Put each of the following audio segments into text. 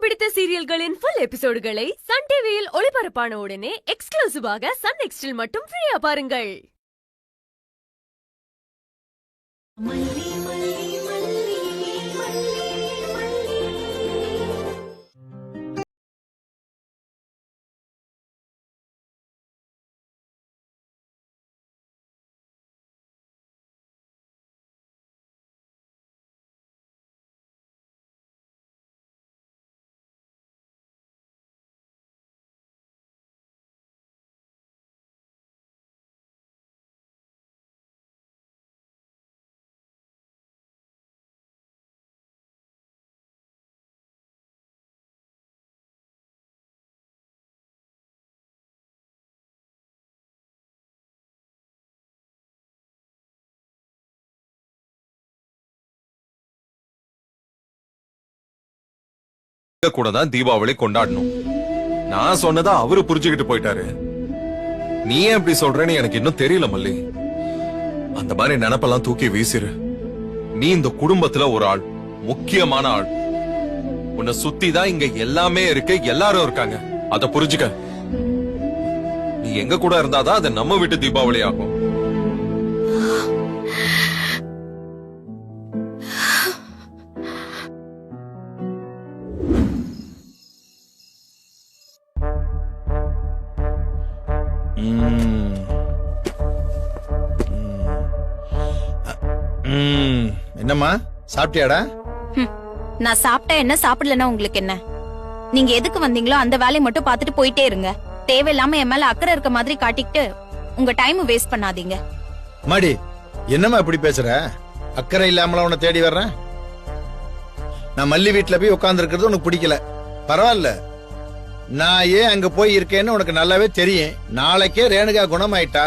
பிடித்த சீரியல்களின் full எபிசோடுகளை Sun டிவியில் ஒளிபரப்பான உடனே எக்ஸ்க்ளூசிவாக சன் நெக்ஸ்டில் மட்டும் ஃப்ரீயா பாருங்கள். கூட தான் தீபாவளி கொண்டாடணும். நான் சொன்னதா அவரு புரிஞ்சுக்கிட்டு போயிட்டாரு. நீ ஏன் இப்படி சொல்றேன்னு எனக்கு இன்னும் தெரியல மல்லி. அந்த மாதிரி நினைப்பெல்லாம் தூக்கி வீசிரு. நீ இந்த குடும்பத்துல ஒரு ஆள், முக்கியமான ஆள். உன்னை சுத்தி தான் இங்க எல்லாமே இருக்கு, எல்லாரும் இருக்காங்க. அத புரிஞ்சுக்க. நீ எங்க கூட இருந்தாதான் அது நம்ம வீட்டு தீபாவளி ஆகும். என்னம்மா சாப்பிட்டியாடா? நான் சாப்பிட்டா என்ன, சாப்பிடலன்னா உங்களுக்கு என்ன? நீங்க எதுக்கு வந்தீங்களோ அந்த வேலையை மட்டும் பாத்துட்டு போயிட்டே இருங்க. தேவையில்லாம என் மேல அக்கறை இருக்க மாதிரி காட்டிக்கிட்டு உங்க டைம் வேஸ்ட் பண்ணாதீங்க. மாடி, என்னம்மா இப்படி பேசுற? அக்கறை இல்லாமல உன்னை தேடி வர்றேன். நான் மல்லி வீட்டுல போய் உட்கார்ந்து இருக்கிறது உனக்கு பிடிக்கல. பரவாயில்ல, நான் ஏன் அங்க போய் இருக்கேன்னு உனக்கு நல்லாவே தெரியும். நாளைக்கே ரேணுகா குணமாயிட்டா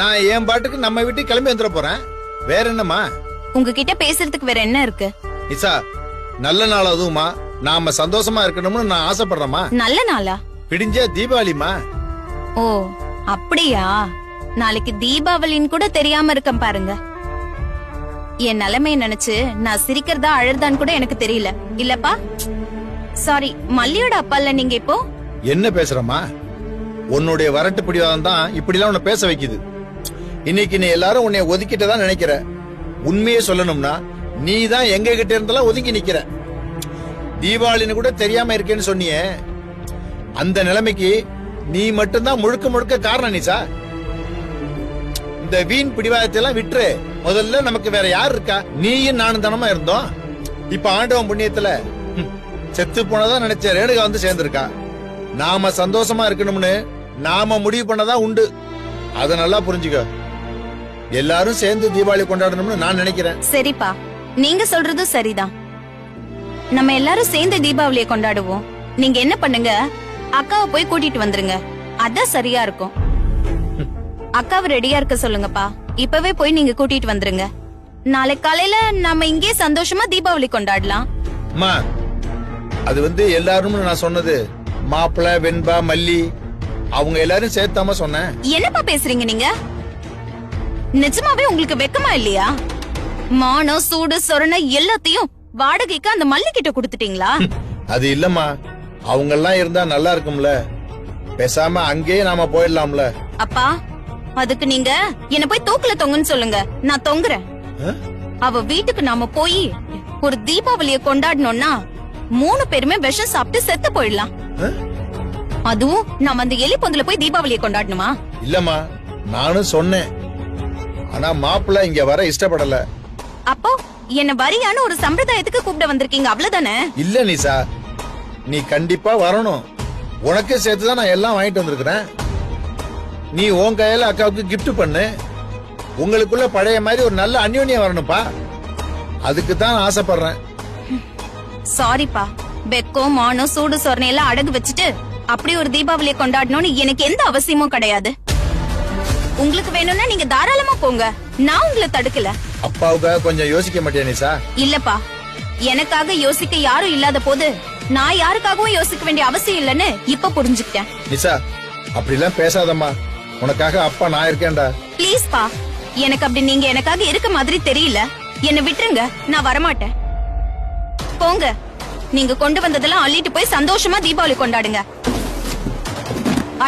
நான் என் பாட்டுக்கு நம்ம வீட்டுக்கு கிளம்பி வந்துட போறேன். வேற என்னம்மா? உங்ககிட்ட பேசுறதுக்கு வேற என்ன இருக்கு? நிசா, நல்ல நாள் அதுவுமா, நாம சந்தோஷமா இருக்கணும்னு நான் ஆசைப்படுறேம்மா. நல்ல நாளா? பிடிஞ்ச தீபாவளிமா. ஓ அப்படியா? நாளைக்கு தீபாவளின்னு கூட தெரியாம இருக்கேன் பாருங்க. என் நிலைமைய நினைச்சு நான் சிரிக்கிறதா அழுறதான்னு கூட எனக்கு தெரியல. இல்லப்பா, சாரி, மல்லியோட அப்பா இல்ல நீங்க இப்போ? என்ன பேசுறமா? உன்னுடைய வரட்டு பிடிவாதம் தான் இப்படி எல்லாம் உன்னை பேச வைக்குது. இன்னைக்கு நீ எல்லாரும் உன்னை ஒதுக்கிட்டதான் நினைக்கிற. உண்மையே சொல்லணும்னா நீ தான் எங்க கிட்ட இருந்தெல்லாம் ஒதுங்கி நிக்கிற. தீபாவளின்னு கூட தெரியாம இருக்கேன்னு சொன்னியே, அந்த நிலைமைக்கு நீ மட்டும்தான் முழுக்க முழுக்க காரணம். நிசா, இந்த வீண் பிடிவாதத்தை எல்லாம் விட்டுரு. முதல்ல நமக்கு வேற யார் இருக்கா? நீயும் நானும் தானமா இருந்தோம். இப்ப ஆண்டவன் புண்ணியத்துல செத்து போனதான் நினைச்ச ரேணுகா வந்து சேர்ந்திருக்கா. நாம சந்தோஷமா இருக்கணும்னு நாம முடிவு பண்ணதான் உண்டு. அத நல்லா புரிஞ்சுக்க. எல்லாரும் சேர்ந்து தீபாவளி கொண்டாடணும்னு நான் நினைக்கிறேன். சரிப்பா, நீங்க சொல்றதும் சரிதான். நம்ம எல்லாரும் சேர்ந்து தீபாவளியை கொண்டாடுவோம். நீங்க என்ன பண்ணுங்க, அக்காவை போய் கூட்டிட்டு வந்துருங்க. அதான் சரியா இருக்கும். அக்காவை ரெடியா இருக்க சொல்லுங்கப்பா. இப்பவே போய் நீங்க கூட்டிட்டு வந்துருங்க. நாளை காலையில நாம இங்கே சந்தோஷமா தீபாவளி கொண்டாடலாம். அம்மா, அது எல்லாரும் நான் சொன்னது மாப்பிள்ள, வெண்பா, மல்லி அவங்க எல்லாரும் சேர்த்தாம சொன்னேன். என்னப்பா பேசுறீங்க நீங்க? நிஜமாவே உங்களுக்கு வெக்கமா இல்லையா? மானம், சூடு, சொரணை எல்லாத்தையும் வாடகைக்கு அந்த மல்லி கிட்ட கொடுத்துட்டீங்களா? அது இல்லம்மா, அவங்க எல்லாம் இருந்தா நல்லா இருக்கும்ல. பேசாம அங்கேயே நாம போயிடலாம்ல. அப்பா, அதுக்கு நீங்க என்ன போய் தூக்குல தொங்குன்னு சொல்லுங்க, நான் தொங்குறேன். அவ வீட்டுக்கு நாம போய் ஒரு தீபாவளியை கொண்டாடணும்னா 3 பேருமே விஷம் சாப்பிட்டு செத்து போயிடலாம். அதுவும் நாம அந்த எலி பொந்துல போய் தீபாவளியை கொண்டாடணுமா? இல்லம்மா, நானும் சொன்னேன். ஆனா மாப்பிள்ள இங்க வர இஷ்டப்படல. அப்போ என்ன வரியான ஒரு சம்பிரதாயத்துக்கு கூப்பிட வந்திருக்கீங்க, அவ்வளவுதானே? இல்ல நிசா, நீ கண்டிப்பா வரணும். உனக்கு சேர்த்துதான் நான் எல்லாம் வாங்கிட்டு வந்திருக்கிறேன். நீ உன் கையில அக்காவுக்கு கிஃப்ட் பண்ணு. உங்களுக்குள்ள பழைய மாதிரி ஒரு நல்ல அந்யோன்யம் வரணும்பா. அதுக்கு தான் ஆசைப்படுறேன். சாரிப்பா, வெக்கம், மானம், சூடு, சொரணை எல்லாம் அடகு வச்சுட்டு அப்படி ஒரு தீபாவளியை கொண்டாடணும்னு எனக்கு எந்த அவசியமும் கிடையாது. உங்களுக்கு வேணும்னா நீங்க தாராளமா போங்க, நான் உங்களை தடுக்கல. அப்பாவுக்காக கொஞ்சம் யோசிக்க மாட்டியா நிசா? இல்லப்பா, எனக்காக யோசிக்க யாரும் இல்லாத போது நான் யாருக்காகவும் யோசிக்க வேண்டிய அவசியம் இல்லன்னு இப்ப புரிஞ்சுக்கிட்டேன். நிசா, அப்படிலாம் பேசாதம்மா. உனக்காக அப்பா நான் இருக்கேன்டா. ப்ளீஸ் பா, எனக்கு அப்படி நீங்க எனக்காக இருக்க மாதிரி தெரியல. என்ன விட்டுருங்க, நான் வரமாட்டேன். போங்க. நீங்க கொண்டு வந்ததெல்லாம் அள்ளிட்டு போய் சந்தோஷமா தீபாவளி கொண்டாடுங்க.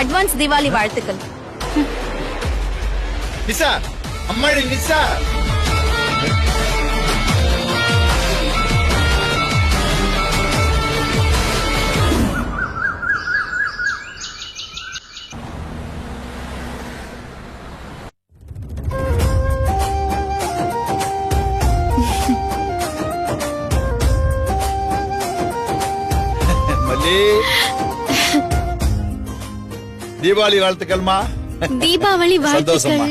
அட்வான்ஸ் தீபாவளி வாழ்த்துக்கள். நிசா, அம்மாடி நிசா. மல்லி, தீபாவளி வாழ்த்துக்கள்மா. தீபாவளி சந்தோஷமா.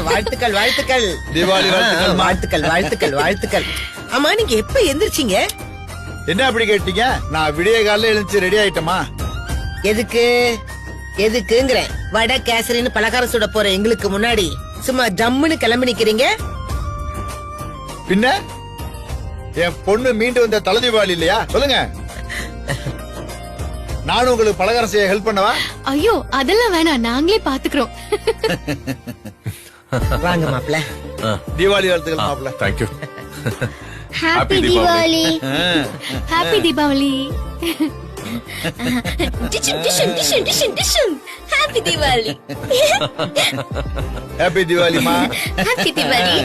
வாழ்த்துக்கள் வாழ்த்துக்கள் தீபாவளி வாழ்த்துக்கள்மா. வாழ்த்துக்கள் வாழ்த்துக்கள் வாழ்த்துக்கள். அம்மா நீங்க எப்ப எந்திரிச்சீங்க? என்ன அப்படி கேட்டீங்க? நான் விடிய காலையில எழுந்துச்சு ரெடி ஆயிட்டமா. எதுக்கு எதுக்குங்கிறேன். வடை கேசரின்னு பலகாரம் சுட போற எங்களுக்கு முன்னாடி சும்மா ஜம்முன்னு கிளம்பி நிக்கிறீங்க. பின்ன என் பொண்ணு மீண்டு வந்த தலை தீபாவளி இல்லையா? சொல்லுங்க. நானும் உங்களுக்கு பலகாரம் செய்ய ஹெல்ப் பண்ணவா? ஐயோ அதெல்லாம் வேணாம், நாங்களே பாத்துக்கிறோம். வாங்க மாப்ள. தீபாவளி வாழ்த்துக்கள் மாப்ள. Thank you. Happy Deepavali. Happy Deepavali. டிஷன் டிஷன் டிஷன் டிஷன் டிஷன் ஹாப்பி தீபாவளி. ஹாப்பி தீபாவளிமா. ஹாப்பி தீபாவளி.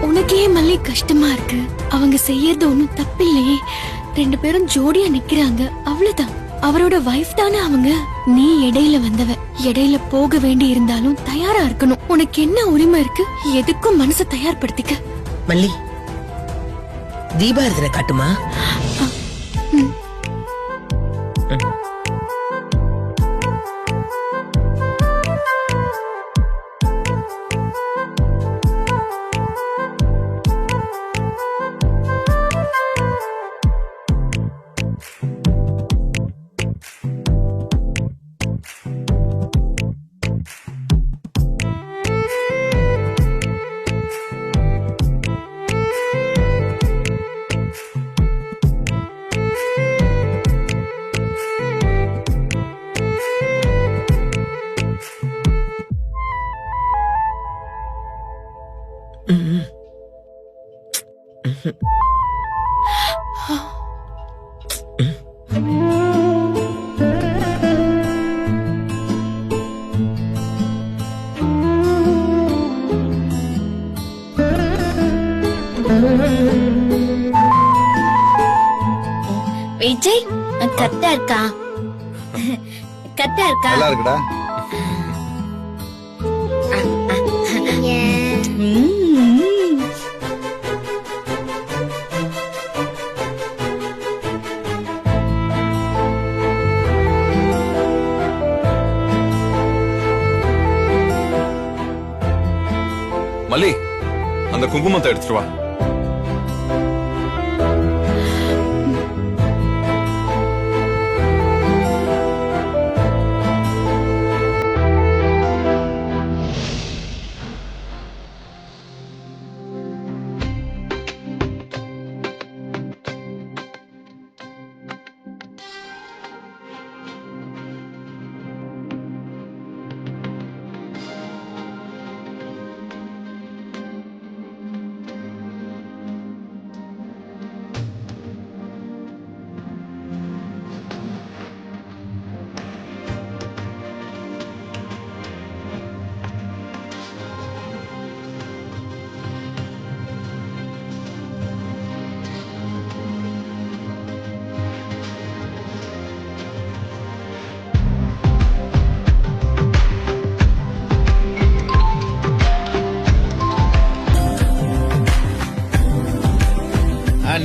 உனக்கே மல்லி கஷ்டமா இருக்கு. அவங்க செய்யறது ஒண்ணும் தப்பில்லையே. 2 பேரும் ஜோடியா நிக்கிறாங்க, அவ்வளவுதான். அவரோட வைஃப் தானே அவங்க. நீ இடையில வந்தவ, இடையில போக வேண்டி இருந்தாலும் தயாரா இருக்கணும். உனக்கு என்ன உரிமை இருக்கு? எதுக்கும் மனசை தயார்படுத்திக்க. மல்லி தீபாவளி காட்டுமா? விஜய் கத்தா இருக்கா? கத்தா இருக்கா? நல்லா இருக்குடா. மல்லி, அந்த குங்குமத்தை எடுத்துட்டு வா.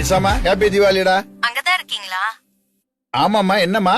நிசாமா ஹாப்பி தீபாவளிடா. அங்கதான் இருக்கீங்களா? ஆமாம்மா, என்னம்மா?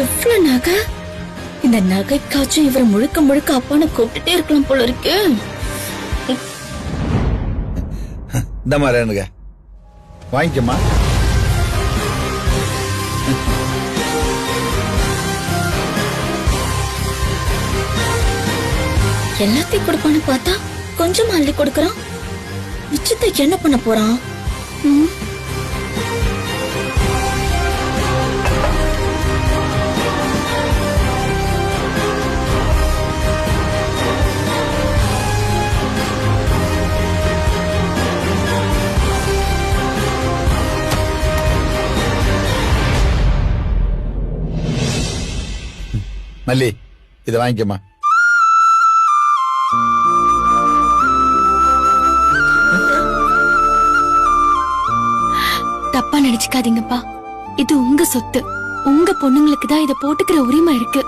எவ்வளவு நகை! இந்த நகைக்காச்சும் இவர் முழுக்க முழுக்க அப்பான்னு கூப்பிட்டுட்டே இருக்கலாம் போல இருக்கு. இந்த மாதிரி எனக்கு வாங்கிக்கம்மா. எல்லாத்தையும் கொடுப்பான்னு பார்த்தா கொஞ்சமா அள்ளி கொடுக்கறான். மிச்சத்தை என்ன பண்ண போறான்? மல்லி, இதை வாங்கிக்கம்மா. தப்பா நினைச்சுக்காதீங்கப்பா, இது உங்க சொத்து. உங்க பொண்ணுங்களுக்கு தான் இத போட்டுக்கிற உரிமை இருக்கு.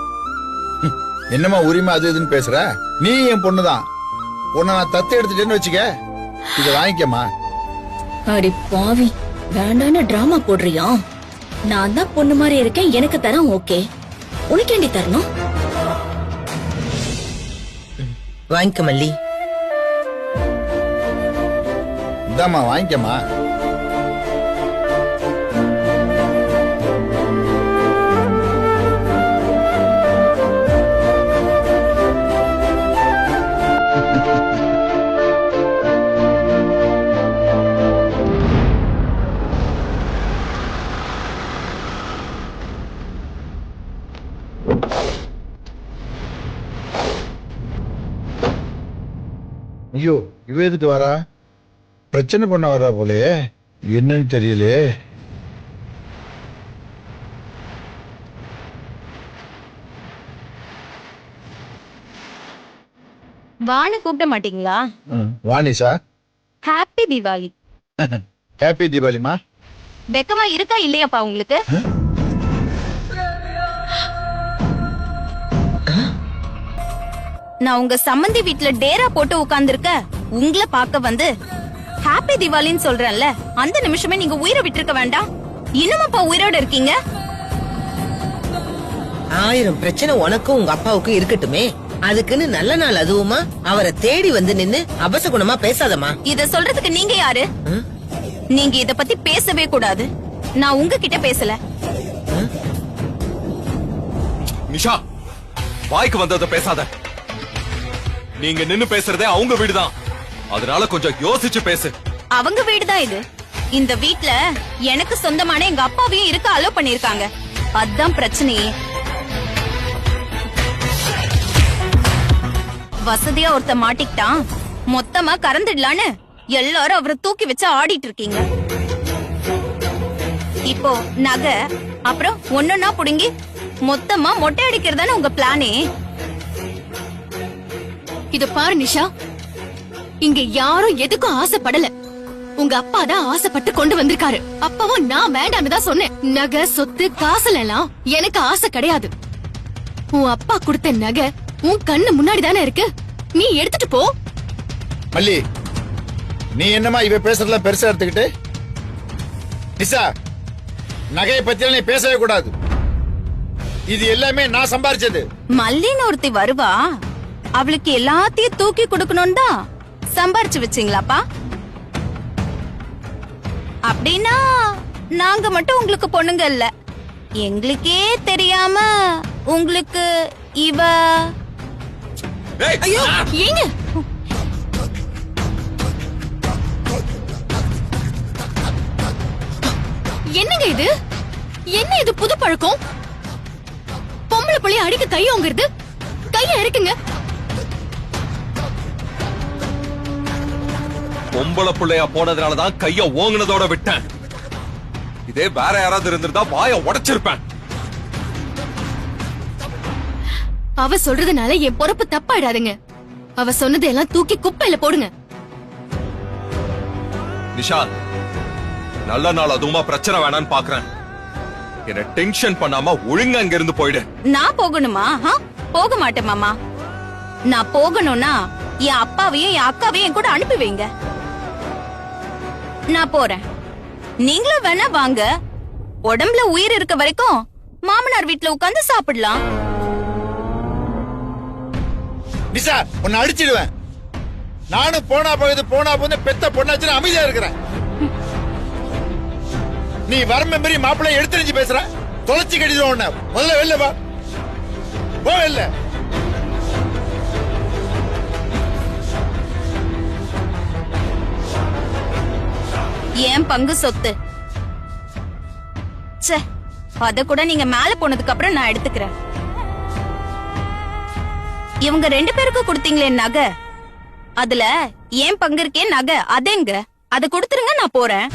என்னம்மா உரிமை அது இதுன்னு பேசுற? நீ என் பொண்ணுதான். உன்னை நான் தத்து எடுத்துட்டேன்னு வச்சுக்க. இதை வாங்கிக்கம்மா. அடி பாவி, வேண்டான டிராமா போடுறியா? நான் தான் பொண்ணு மாதிரி இருக்கேன், எனக்கு தரேன். ஓகே, உனக்கு ஏண்டி தரணும்? வாங்கிக்க மல்லி. இதாம்மா வாங்கிக்கம்மா. ஐயோ, இவ எதுக்கு வரா? பிரச்சனை பண்ண வரா போலயே. என்னன்னு தெரியலையே. வான்னு கூப்பிட மாட்டீங்களா? வாணிசா, ஹாப்பி தீபாவளி. ஹாப்பி தீபாவளிமா. வெக்கமா இருக்கா இல்லையாப்பா உங்களுக்கு? நான் உங்க சம்மந்தி வீட்ல டேரா போட்டு உட்கார்ந்திருக்க உங்களை பார்க்க வந்து ஹாப்பி தீபாவளின்னு சொல்றேன்ல, அந்த நிமிஷமே நீங்க உயிரை விட்டுருக்க வேண்டாம். இன்னுமாப்பா உயிரோட இருக்கீங்க? 1000 பிரச்சனை உனக்கும் உங்க அப்பாவுக்கும் இருக்கட்டுமே, அதுக்குன்னு நல்ல நாள் அதுவுமா அவரை தேடி வந்து நின்னு அபசகுணமா பேசாதமா. இத சொல்றதுக்கு நீங்க யாரு? நீங்க இத பத்தி பேசவே கூடாது. நான் உங்ககிட்ட பேசல. நிஷா, வாய்க்கு வந்ததை பேசாத. நீங்க நின்னு பேசுறதே அவங்க வீடுதான், அதனால கொஞ்சம் யோசிச்சு பேசு. அவங்க வீடுதான் இது. இந்த வீட்ல எனக்கு சொந்தமான எங்க அப்பாவையும் இருக்க அலோ பண்ணிருக்காங்க. அதான் பிரச்சனையே. வசதியா ஒருத்த மாட்டிக்கிட்டான், மொத்தமா கறந்துடலான்னு எல்லாரும் அவரை தூக்கி வச்சு ஆடிட்டு இருக்கீங்க. இப்போ நகை அப்புறம் ஒன்னொன்னா புடுங்கி மொத்தமா மொட்டை அடிக்கிறதானே உங்க பிளானே. இத பாரு நிஷா, இங்க யாரும் எதுக்கும் ஆசைப்படல. உங்க அப்பா தான் ஆசைப்பட்டு கொண்டு வந்திருக்காரு. அப்பாவும் நான் வேண்டான்னு தான் சொன்னேன். நகை சொத்து காசுல எல்லாம் எனக்கு ஆசை கிடையாது. உன் அப்பா கொடுத்த நகை உன் கண்ணு முன்னாடி தானே இருக்கு, நீ எடுத்துட்டு போ. மல்லி, நீ என்னமா இவ பேசுறதுல பெருசா எடுத்துக்கிட்டு? நிஷா, நகையை பத்தி நீ பேசவே கூடாது. இது எல்லாமே நான் சம்பாரிச்சது. மல்லின்னு ஒருத்தி வருவா, அவளுக்கு எல்லாத்தையும் தூக்கி கொடுக்கணும் தான் சம்பாரிச்சு வச்சீங்களாப்பா? அப்படின்னா நாங்க மட்டும் உங்களுக்கு பொண்ணுங்க இல்ல. எங்களுக்கே தெரியாம உங்களுக்கு இவ ஏய், ஐயோ ஏங்க என்னங்க இது? என்ன இது புது பழக்கம்? பொம்பளை புள்ளைய அடிக்க கையோங்கிறது, கைய இருக்குங்க. பொம்பளை புள்ளையா போனதுனாலதான் கைய ஓங்குனதோட விட்டேன். இதே வேற யாராவது இருந்திருந்தா வாய உடைச்சிருப்பேன். அவ சொல்றதுனால என் பொறுப்பு தப்பாயிடாதுங்க. அவ சொன்னதெல்லாம் தூக்கி குப்பையில போடுங்க. நிஷாந்த், நல்ல நாள் அதுவுமா பிரச்சனை வேணான்னு பாக்குறேன். என்ன டென்ஷன் பண்ணாம ஒழுங்கா அங்க இருந்து போயிடு. நான் போகணுமா? போக மாட்டேன் மாமா. நான் போகணும்னா என் அப்பாவையும் என் அக்காவையும் என் கூட அனுப்பி வைங்க. நான் போறேன். நீங்களும் வேணா வாங்க. உடம்புல உயிர் இருக்க வரைக்கும் மாமனார் வீட்டுல உட்கார்ந்து சாப்பிடலாம். நிஷா, உன்னை அடிச்சிடுவேன். நானும் போனா போகுது பெத்த பொண்ணாச்சுன்னு அமைதியா இருக்கிறேன். நீ வரம்ப மாரி மாப்பிள்ளை எடுத்துரிஞ்சு பேசுற. தொலைச்சி கட்டிடுவோம் உன்னை. முதல்ல வெளில வா. போ வெளில. ஏன் பங்கு சொத்து ச்சே, அத கூட நீங்க மேல போனதுக்கு அப்புறம் நான் எடுத்துக்கிறேன். இவங்க 2 பேருக்கும் கொடுத்தீங்களே நகை, அதுல ஏன் பங்கு இருக்கே நகை, அதெங்க? அத கொடுத்துருங்க, நான் போறேன்.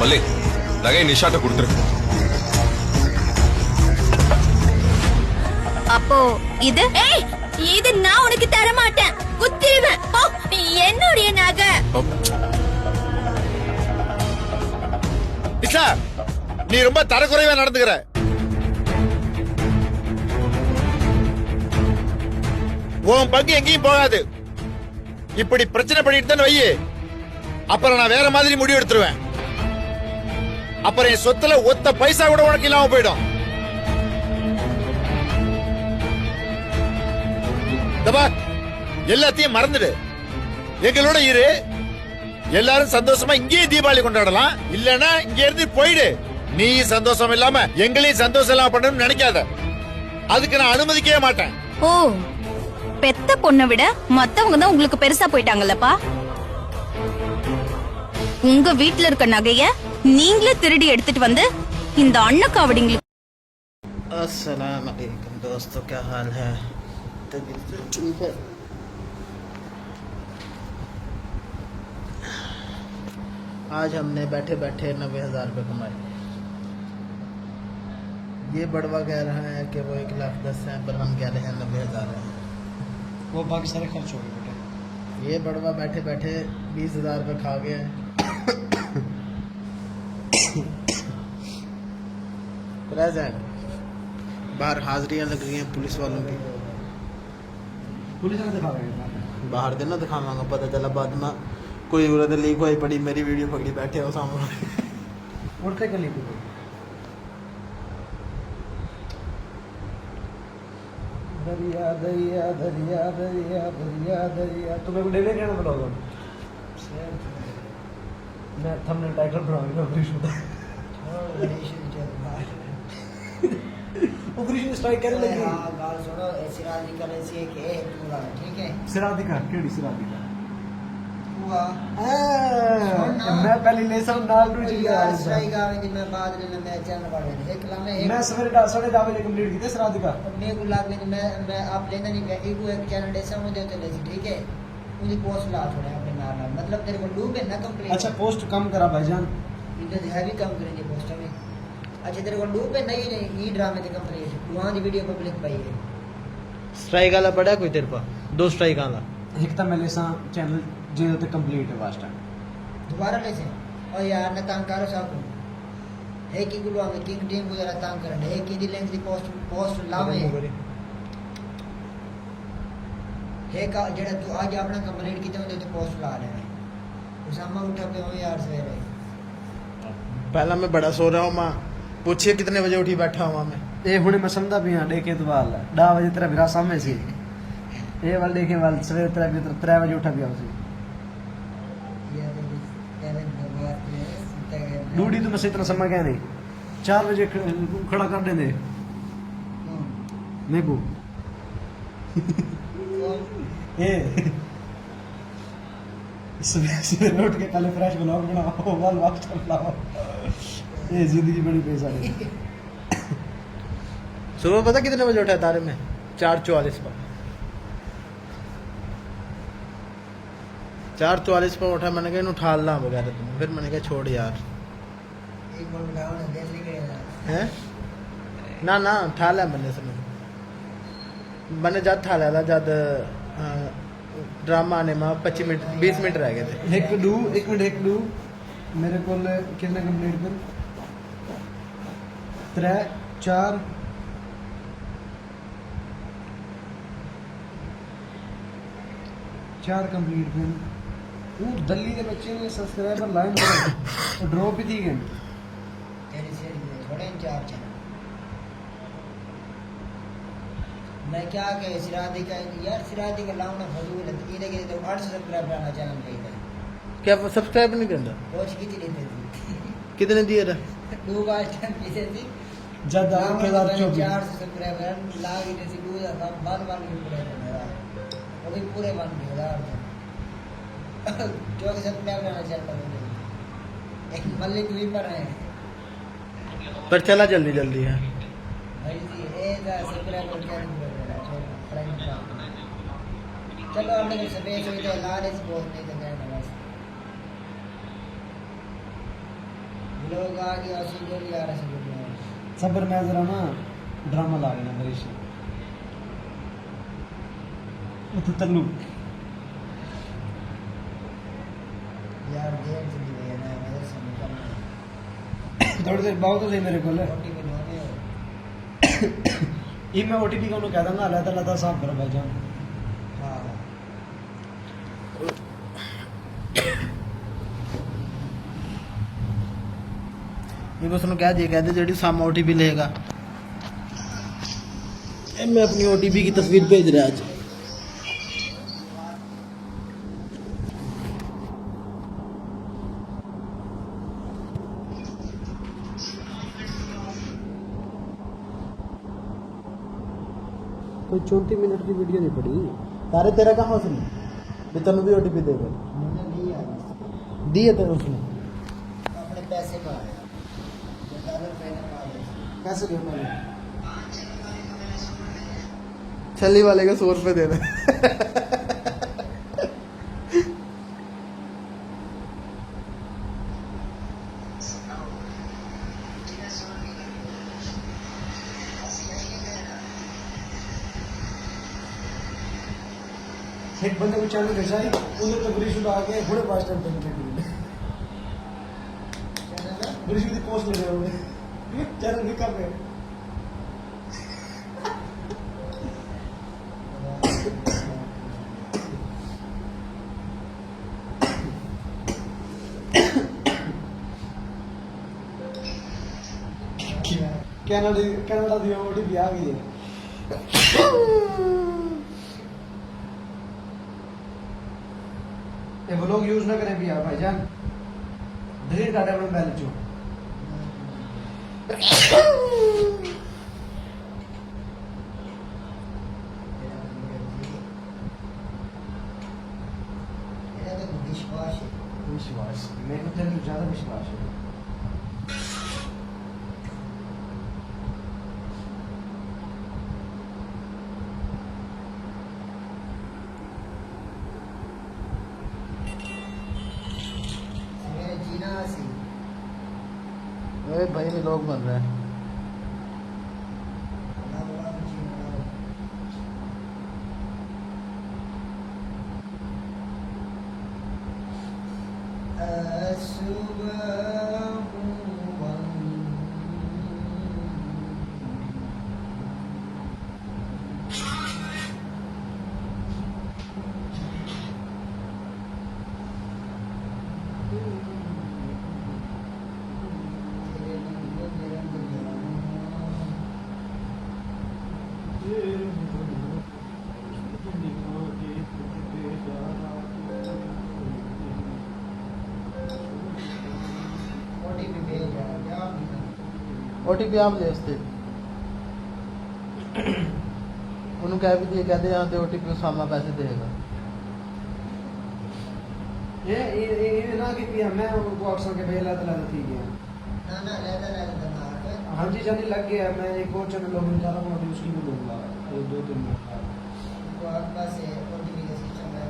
மல்லி, நகை நிஷாட்ட கொடுத்துரு. அப்போ இது இது நான் உனக்கு தர மாட்டேன். குத்திடுவேன். என்னுடைய நகை. நிஷா, நீ ரொம்ப தரக்குறைவா நடந்துக்கிற. உன் பங்கு எங்கேயும் போகாது. இப்படி பிரச்சனை பண்ணிட்டு தான் வையே, அப்புறம் நான் வேற மாதிரி முடிவு எடுத்துருவேன். அப்புறம் என் சொத்துல ஒத்த பைசா கூட உனக்கு இல்லாம போயிடும். எல்லாத்தையும் மறந்துடு. எங்களோட இரு. எல்லாரும் சந்தோஷமா இங்கேயே தீபாவளி கொண்டாடலாம். இல்லனா இங்க இருந்து போயிடு. நீ சந்தோஷம் இல்லாம எங்களையும் சந்தோஷம் இல்லாம பண்ணணும்னு நினைக்காத. அதுக்கு நான் அனுமதிக்கவே மாட்டேன். ஓ, பெத்த பொண்ணை விட மத்தவங்க தான் உங்களுக்கு பெருசா போயிட்டாங்கல்லப்பா. உங்க வீட்டுல இருக்க நகைய நீங்களே திருடி எடுத்துட்டு வந்து இந்த அண்ணக்காவடிங்களுக்கு. अस्सलाम वालेकुम दोस्तों, क्या हाल है? तबीयत ठीक है? आज हमने बैठे बैठे 90,000 रुपये कमाए। ये बड़वा कह रहा है कि वो 1,10,000 है, पर हम कह रहे हैं 90,000 है। वो बाकी सारे खर्च हो गए बेटे। ये बड़वा बैठे बैठे 20,000 रुपये खा गया है। प्रेजेंट बाहर हाजिरियां लग रही हैं पुलिस वालों की। पुलिस ने दिखा रहे बाहर देना दिखावांगा, पता चला बाद में कोई उड़द लीक हुई पड़ी, मेरी वीडियो पकड़ी बैठे हो सामने। उड़ते कर ली दरिया दरिया दरिया दरिया दरिया दरिया। तुम्हें को डेली कहना बताओ। मैं थंबनेल टाइटल बनाऊंगा ऑपरेशन ऑपरेशन स्ट्राइक करने लगी। गाल सुनो, सिराधिका ने से के पूरा ठीक है। सिराधिका केड़ी सिराधिका? हुआ मैं पहले लेसन नाल टू जी यार स्ट्राइक आवे कि मैं बाद में मैं चैनल पढ़े एक लामे एक मैं सवेरे 10:30 बजे कंप्लीट की थी सिराधिका। मैं को लाग में मैं आप लेना नहीं गया एक चैनल ऐसा मुझे तो ले ठीक है। मुझे पोस्ट ला थोड़ा अपने नाल मतलब तेरे को लूप है ना कंप्लीट। अच्छा पोस्ट कम करा भाईजान, इधर हैवी कम करेंगे पोस्ट में। अच्छा तेरे को लूप है नहीं ई ड्रामे ते कंप्लीट वहां दी वीडियो पब्लिक पाई है। स्ट्राइक वाला पड़ा कोई तेरे पास? 2 स्ट्राइक वाला एक तो मैं लेसा चैनल जे तो कंप्लीट है वास्ट टाइम दोबारा लेसे और यार न तंग करो सब है कि गुलवा में किंग टीम वगैरह तंग करने है कि दी लेंथ दी पोस्ट लावे है का जेड़ा तू आज अपना कंप्लीट कीते होंदे तो पोस्ट ला ले उसामा उठा पे हो यार सवेरे। पहला मैं बड़ा सो रहा हूँ माँ, पूछिए कितने बजे उठी बैठा हुआ मैं। ए हुणे मैं समझा भी हां देखे तो वाल 10 बजे तेरा विरा सामने सी ये वाल देखे वाल सवेरे 3 बजे उठा पिया उसे डूडी तो बस इतना समय क्या नहीं 4 बजे खड़ा कर देने मैं को ए सुबह उठ के पहले फ्रेश ब्लॉग बनाओ वाल वापस लाओ ये जिंदगी बड़ी बेजारी। सुबह पता कितने बजे उठा तारे में 4:44 पर 4:44 पर उठा। मैंने कहा उठा ला वगैरह तुम, फिर मैंने कहा छोड़ यार हैं ना ना उठा लिया मैंने समय मैंने जब था लिया था जब ड्रामा आने में 25 मिनट 20 मिनट रह गए थे। एक मिनट मेरे को कितने कंप्लीट कर 3 4 कंप्लीट कर वो दिल्ली के बच्चे ने सब्सक्राइबर लाइन और ड्रॉप भी थी गए थोड़े 4 चैनल मैं क्या कहे सिरादी का यार सिरादी का लाऊं ना फजूल है ये लगे तो 800 सब्सक्राइबर आना चैनल पे है क्या सब्सक्राइब नहीं करता? कोच की थी कितने दिए थे? 2 बार टाइम पीछे थी जब 2024 400 सब्सक्राइबर लाग ही जैसे 2000 बार भी पूरे मेरा वो भी पूरे 1000 जो कि सब्सक्राइबर आना चैनल पर एक मल्लिक भी पर है पर चला जल्दी जल्दी है भाई जी ए दा सब्सक्राइबर क्या नहीं चलो हमने कुछ स्पेस हुई तो लालच बहुत नहीं तो कहना बस लोग आ गया सीरियल आ रहा है सबर में जरा ना ड्रामा ला लेना बरिश तो तल्लू यार गेम से भी है ना मेरे समझ में थोड़ी देर बहुत सही मेरे को रोटी में लोगे ये मैं ओटीपी का उन्हें कहता ना लता साहब कर भाईजान हां ये बस उन्होंने क्या दिया कहते जेडी सामा ओटीपी लेगा मैं अपनी ओटीपी की तस्वीर भेज रहा आज कोई 34 मिनट की वीडियो नहीं पड़ी तारे तेरा कहाँ उसने भी तेन भी ओटीपी देगा मैंने लिया दिए थे उसने अपने पैसे का डॉलर पहले वाले कैसे दे मैंने छली वाले का 100 रुपए दे दे एक बंदे को चैनल भेजा ही उन्हें तो ब्रिश उड़ा के बड़े पास टाइम पे ब्रिश की पोस्ट ले रहे होंगे चैनल भी कर रहे कनाडा दी ओटीपी आ गई है ये वो लोग यूज ना करें भी यार भाईजान डिलीट कर दे अपने बैलेंस जो मेरा तो विश्वास है मेरे को तेरे ज्यादा विश्वास है अरे भाई में लोग मर रहे हैं ओटीपी आप ले उसते उन्होंने कह भी दिया कहते यहाँ पे ओटीपी उसामा पैसे देगा ये ना कि मैं उनको अक्सर के भेज लाता ठीक है ना ना लेता ना हाँ जी जाने लग गया मैं एक और चैनल लॉगिन कर रहा हूँ अभी उसकी भी दूंगा 2-3 मिनट वो आपके पास ओटीपी का सिस्टम है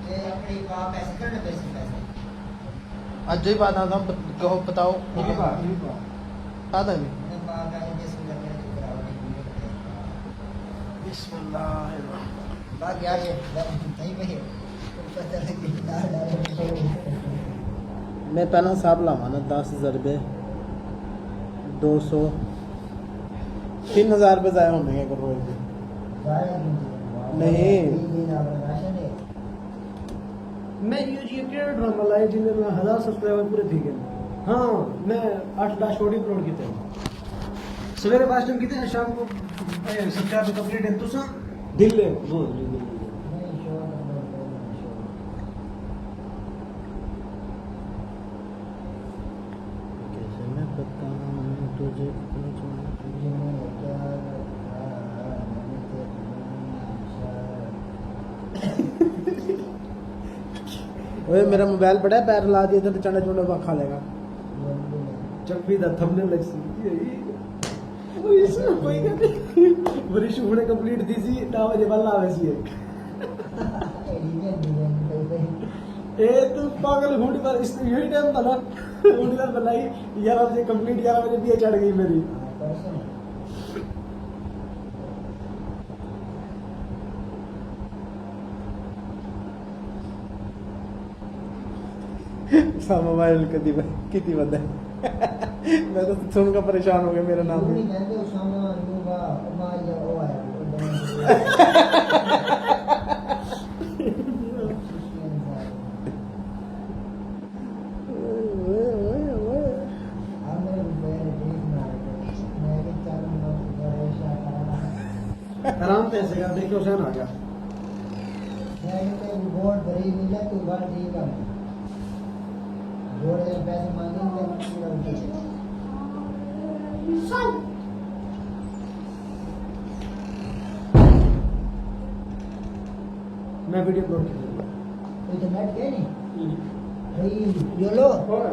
ये अपनी पैसे करने पैसे आज ही बात आता कहो बताओ यही बात आता भी बाकी यार ये नहीं पे पता लगे मैं पहला हिसाब लावा ना 10,000 रुपये 200 3,000 रुपये जाया होने के रोज के नहीं मैं ये क्या ड्रामा लाया जिनमें मैं 1000 सब्सक्राइबर पूरे ठीक है हाँ मैं 8 लाख स्टोरी अपलोड की थे सवेरे 5 टाइम की थे शाम को सब्सक्राइबर कंप्लीट है तो सा दिल ले वो कैसे मैं बताऊं तुझे ओए मेरा मोबाइल पड़ा है पैर ला दिया तो चंडा चुंडा खा लेगा चल भी द थंबनेल लग सी इसमें कोई नहीं वरिश होने कंप्लीट दी सी ना बजे वाला आवे सी ए तू पागल हुडी पर इस यही टाइम था ना हुडी पर बनाई 11 बजे कंप्लीट 11 बजे भी चढ़ गई मेरी मोबाइल कितनी बंद है मैं तो सुनकर परेशान हो गया मेरा नाम नहीं कहते उसामा लूंगा माया ओ आया आराम से ऐसे कर देखो हुसैन आ गया मैं तो बहुत बड़ी मिला तू बात ठीक है जोड़े पैसे मांगेंगे पूरा उनके मैं वीडियो अपलोड कर दूंगा कोई तो नेट गया नहीं भाई यो लो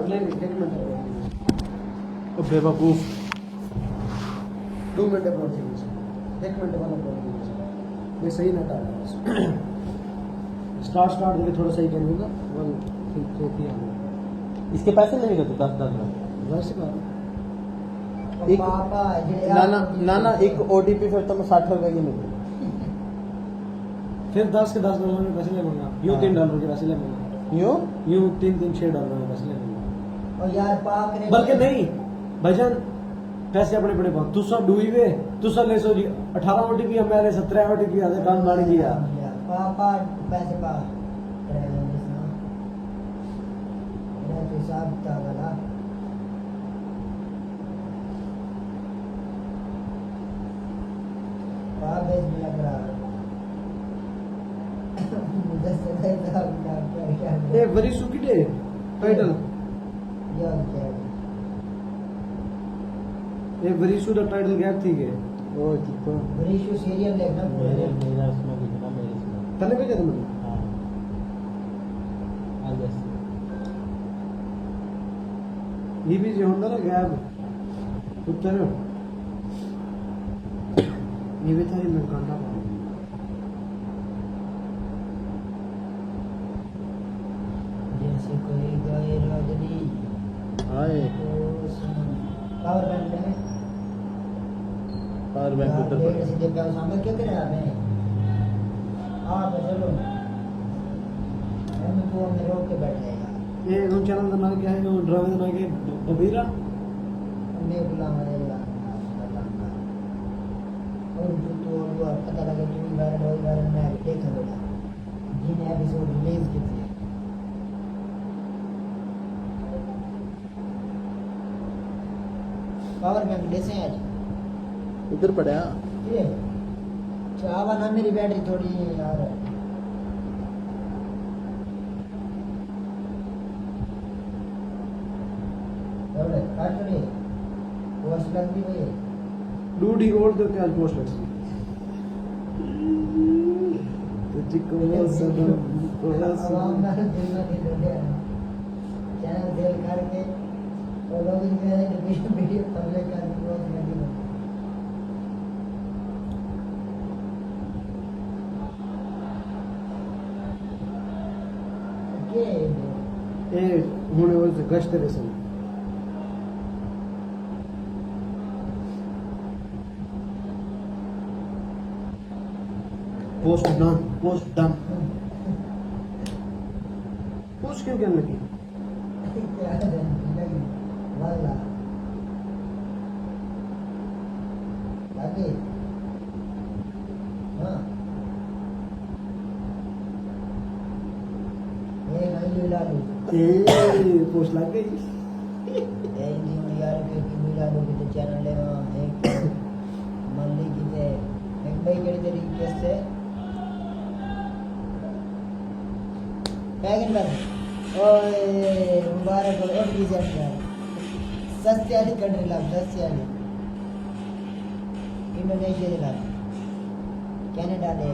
नहीं एक मिनट ओ बेवकूफ 2 मिनट अपलोड कीजिए 1 मिनट वाला अपलोड कीजिए मैं सही नेट आ रहा है स्टार्ट देखिए थोड़ा सही कर लूंगा 1 2 3 आ इसके पैसे नहीं तो 10,000 वैसे बात एक पापा ना एक ओटीपी फिर तो मैं 60 रुपए की मिली फिर 10 के 10 डॉलर के पैसे ले लूंगा यूं $3 के पैसे ले लूंगा यूं 6 डॉलर के पैसे ले लूंगा और यार पाक ने बल्कि नहीं भाईजान पैसे अपने बड़े बहुत तू सब डूई वे तू सब ले सो जी 18 ओटीपी हमारे 17 ओटीपी आधे काम मार गया पापा पैसे पा हिसाब था वाला पाबेज में लग रहा मुझे सदा था ए वेरी सुकी डे टाइटल या क्या ए वेरी सु द टाइटल गैप थी के ओ ठीक है बरीशु सीरियल देखना मेरा उसमें दिखना मेरे इसमें तने भेजा तुमने हां आ गया ये भी जो होता ना गैप उत्तर ये भी था मैं कांटा जैसे कोई गाय राजनी हाय पावर बैंक में पावर बैंक उधर पेड़ सीधे पे सामने क्या कर रहा है आप चलो हम को में रोक के बैठ जाएगा ये उन चैनल का नाम क्या है वो ड्रामे का नाम क्या है बबीरा मैं बुला मरेगा और जो तो पता लगा कि वायरल में देखा बेटा जिन्हें एपिसोड रिलीज किए थे पावर बैंक कैसे आज इधर पड़ा ये चावा ना मेरी बैटरी थोड़ी यार एवढं काटले पोस्ट लागली बाई डूड ही ओल्ड करके आज पोस्ट लगी तुझी को सदम आवाम ना दिल में दे दे चैनल देख करके और लोग इनके वीडियो पब्लिक कर पोस्ट लगी ए होने वाले गश्त रसन पोस्ट डन पोस्ट क्यों कहने लगी वाला लगे हाँ ये नहीं मिला लो पोस्ट लग गई ये नहीं यार के मिला लो के चैनल है एक मल्ली की ते एक भाई केड़ी तरीके से पैगन कर ओए मुबारक हो और वीजा कर सस्याली कंट्री लाभ सस्याली इंडोनेशिया लाभ कनाडा ले